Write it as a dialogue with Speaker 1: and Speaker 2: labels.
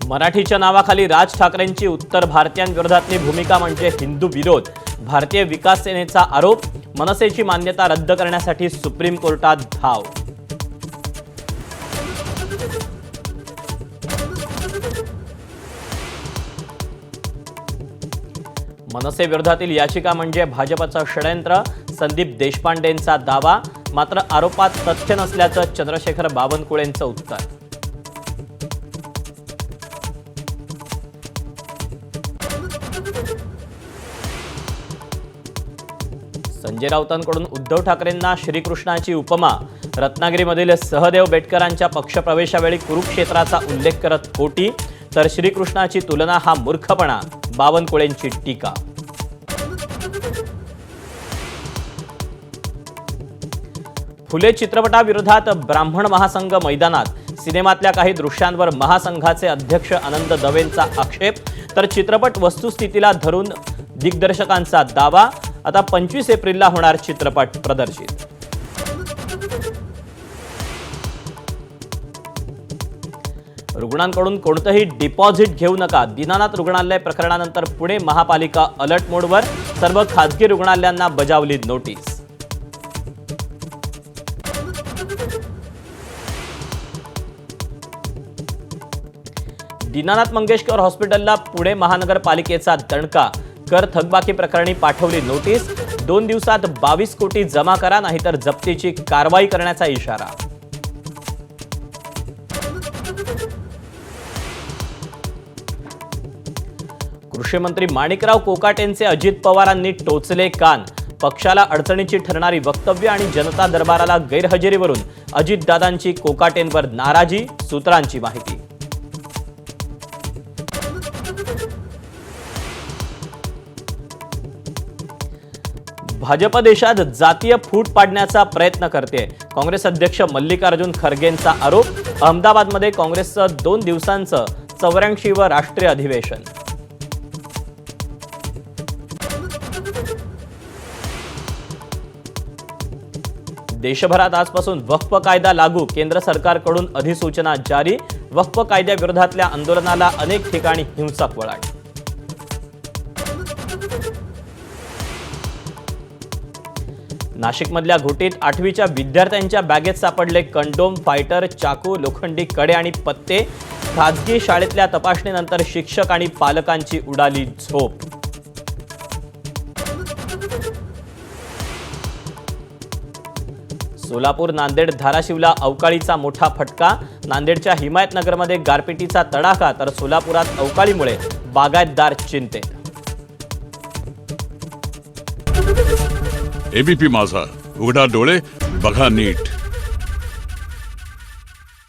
Speaker 1: मराठीच्या नावाखाली राज ठाकरेंची उत्तर भारतीयांविरोधातली भूमिका म्हणजे हिंदू विरोध. भारतीय विकास सेनेचा आरोप. मनसेची मान्यता रद्द करण्यासाठी सुप्रीम कोर्टात धाव. मनसे विरोधातील याचिका म्हणजे भाजपचं षडयंत्र. संदीप देशपांडेंचा दावा. मात्र आरोपात तथ्य नसल्याचं चंद्रशेखर बावनकुळेंचं उत्तर. संजय राऊतांकडून उद्धव ठाकरेंना श्रीकृष्णाची उपमा. रत्नागिरीमधील सहदेव बेटकरांच्या पक्षप्रवेशावेळी कुरुक्षेत्राचा उल्लेख करत कोटी. तर श्रीकृष्णाची तुलना हा मूर्खपणा. बावनकुळेंची टीका. फुले चित्रपटाविरोधात ब्राह्मण महासंघ मैदानात. सिनेमातल्या काही दृश्यांवर महासंघाचे अध्यक्ष आनंद दवेंचा आक्षेप. तर चित्रपट वस्तुस्थितीला धरून दिग्दर्शकांचा दावा. आता 25 एप्रिलला होणार चित्रपट प्रदर्शित. रुग्णांकडून कोणतंही डिपॉझिट घेऊ नका. दीनानाथ रुग्णालय प्रकरणानंतर पुणे महापालिका अलर्ट मोडवर. सर्व खासगी रुग्णालयांना बजावली नोटीस. दीनानाथ मंगेशकर हॉस्पिटलला पुणे महानगरपालिकेचा दणका. कर थकबाकी प्रकरणी पाठवली नोटीस. 2 दिवसात 22 कोटी जमा करा, नाहीतर जप्तीची कारवाई करण्याचा इशारा. कृषी मंत्री माणिकराव कोकाटेंचे अजित पवारांनी टोचले कान. पक्षाला अडचणीची ठरणारी वक्तव्य आणि जनता दरबाराला गैरहजेरीवरून अजितदादांची कोकाटेंवर नाराजी. सूत्रांची माहिती. भाजप देशात जातीय फूट पाडण्याचा प्रयत्न करते. काँग्रेस अध्यक्ष मल्लिकार्जुन खरगेंचा आरोप. अहमदाबादमध्ये काँग्रेसचं 2 दिवसांचं 84वे राष्ट्रीय अधिवेशन. देशभरात आजपासून वक्फ कायदा लागू. केंद्र सरकारकडून अधिसूचना जारी. वक्फ कायद्याविरोधातल्या आंदोलनाला अनेक ठिकाणी हिंसक वळण. नाशिकमधल्या घोटीत 8वीच्या विद्यार्थ्यांच्या बॅगेत सापडले कंडोम, फायटर, चाकू, लोखंडी कडे आणि पत्ते. खासगी शाळेतल्या तपासणीनंतर शिक्षक आणि पालकांची उडाली झोप. सोलापूर, नांदेड, धाराशिवला अवकाळीचा मोठा फटका. नांदेडच्या हिमायतनगरमध्ये गारपिटीचा तडाखा. तर सोलापुरात अवकाळीमुळे बागायतदार चिंतेत.
Speaker 2: एबीपी माझा, उघडा डोळे बघा नीट.